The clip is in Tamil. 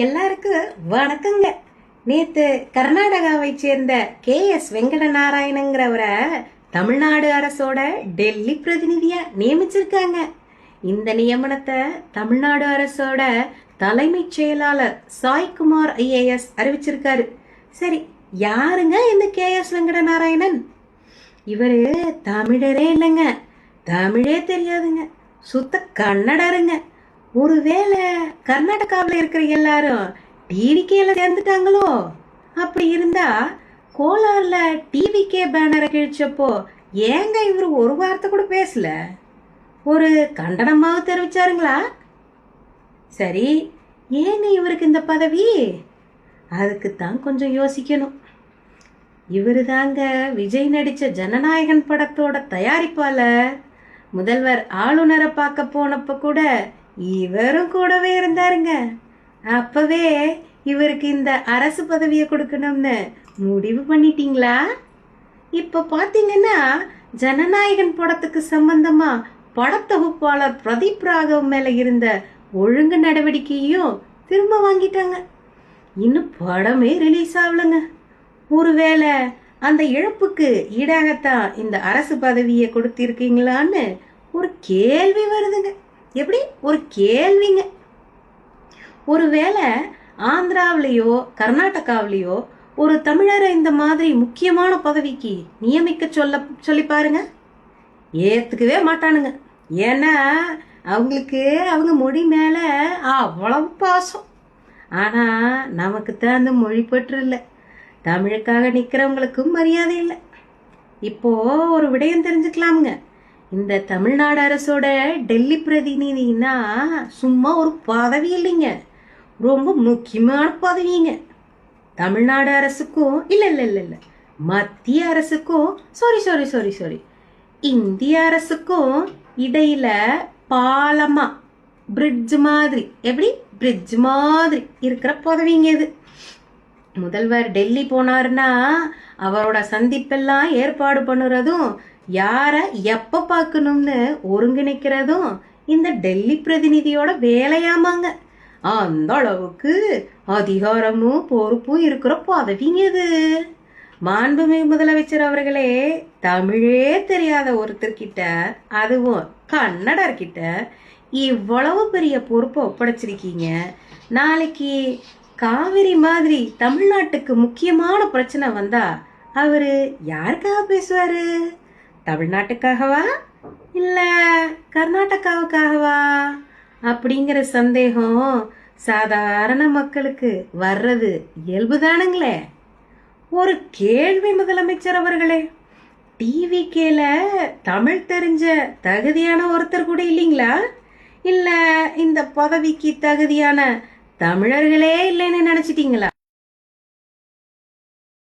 எல்லாருக்கும் வணக்கங்க. நேத்து கர்நாடகாவை சேர்ந்த KS வெங்கட நாராயணங்கிறவரை தமிழ்நாடு அரசோட டெல்லி பிரதிநிதியா நியமிச்சிருக்காங்க. இந்த நியமனத்தை தமிழ்நாடு அரசோட தலைமைச் செயலாளர் சாய்குமார் IAS அறிவிச்சிருக்காரு. சரி, யாருங்க இந்த KS வெங்கட நாராயணன்? இவரு தமிழரே இல்லைங்க, தமிழே தெரியாதுங்க, சுத்த கன்னடருங்க. ஒருவேளை கர்நாடகாவில் இருக்கிற எல்லாரும் டிவிகேல சேர்ந்துட்டாங்களோ? அப்படி இருந்தா கோலார்ல டிவிகே பேனரை கிழிச்சப்போ ஏங்க இவரு ஒரு வார்த்தை கூட பேசல? ஒரு கண்டனமாக தெரிவிச்சாருங்களா? சரி, ஏங்க இவருக்கு இந்த பதவி? அதுக்குத்தான் கொஞ்சம் யோசிக்கணும். இவரு தாங்க விஜய் நடிச்ச ஜனநாயகன் படத்தோட தயாரிப்பாளர். முதல்வர் ஆளுநரை பார்க்க போனப்ப கூட இவரும் கூடவே இருந்தாருங்க. அப்பவே இவருக்கு இந்த அரசு பதவியை கொடுக்கணும்னு முடிவு பண்ணிட்டீங்களா? இப்ப பாத்தீங்கன்னா ஜனநாயகன் படத்துக்கு சம்பந்தமா படத்தொகுப்பாளர் பிரதீப் ராகவ் மேல இருந்த ஒழுங்கு நடவடிக்கையும் திரும்ப வாங்கிட்டாங்க. இன்னும் படமே ரிலீஸ் ஆகலங்க. ஒருவேளை அந்த இழப்புக்கு ஈடாகத்தான் இந்த அரசு பதவியை கொடுத்திருக்கீங்களான்னு ஒரு கேள்வி வருதுங்க. எப்படி ஒரு கேள்விங்க. ஒருவேளை ஆந்திராவிலேயோ கர்நாடகாவிலேயோ ஒரு தமிழரை இந்த மாதிரி முக்கியமான பதவிக்கு நியமிக்க சொல்லி பாருங்க, ஏத்துக்கவே மாட்டானுங்க. ஏன்னா அவங்களுக்கு அவங்க மொழி மேல அவ்வளவு பாசம். ஆனா நமக்கு தான் அந்த மொழி பற்று இல்லை, தமிழுக்காக நிக்கிறவங்களுக்கும் மரியாதை இல்லை. இப்போ ஒரு விடயம் தெரிஞ்சுக்கலாமுங்க. இந்த தமிழ்நாடு அரசோட டெல்லி பிரதிநிதினா சும்மா ஒரு பதவி இல்லைங்க, ரொம்ப முக்கியமான பதவிங்க. தமிழ்நாடு அரசுக்கும் இல்ல மத்திய அரசுக்கும் சாரி இந்திய அரசுக்கும் இடையில பாலமா பிரிட்ஜ் மாதிரி, எப்படி பிரிட்ஜ் மாதிரி இருக்கிற பதவிங்க இது. முதல்வர் டெல்லி போனாருன்னா அவரோட சந்திப்பெல்லாம் ஏற்பாடு பண்ணுறதும் யார எப்ப பார்க்கணும்னு ஒருங்கிணைக்கிறதும் இந்த டெல்லி பிரதிநிதியோட வேலையாமாங்க. அந்த அளவுக்கு அதிகாரமும் பொறுப்பும் இருக்கிற பதவிங்க இது. மாண்புமிகு முதலமைச்சர் அவர்களே, தமிழே தெரியாத ஒருத்தர்கிட்ட, அதுவும் கன்னடர்கிட்ட இவ்வளவு பெரிய பொறுப்பை ஒப்படைச்சிருக்கீங்க. நாளைக்கு காவிரி மாதிரி தமிழ்நாட்டுக்கு முக்கியமான பிரச்சனை வந்தா அவரு யாருக்காக பேசுவாரு? தமிழ்நாட்டுக்காகவா இல்ல கர்நாடகாவுக்காகவா அப்படிங்கிற சந்தேகம் சாதாரண மக்களுக்கு வர்றது இயல்புதானுங்களே. ஒரு கேள்வி முதலமைச்சர் அவர்களே, டிவிகேல தமிழ் தெரிஞ்ச தகுதியான ஒருத்தர் கூட இல்லைங்களா? இல்ல இந்த பதவிக்கு தகுதியான தமிழர்களே இல்லைன்னு நினைச்சிட்டீங்களா?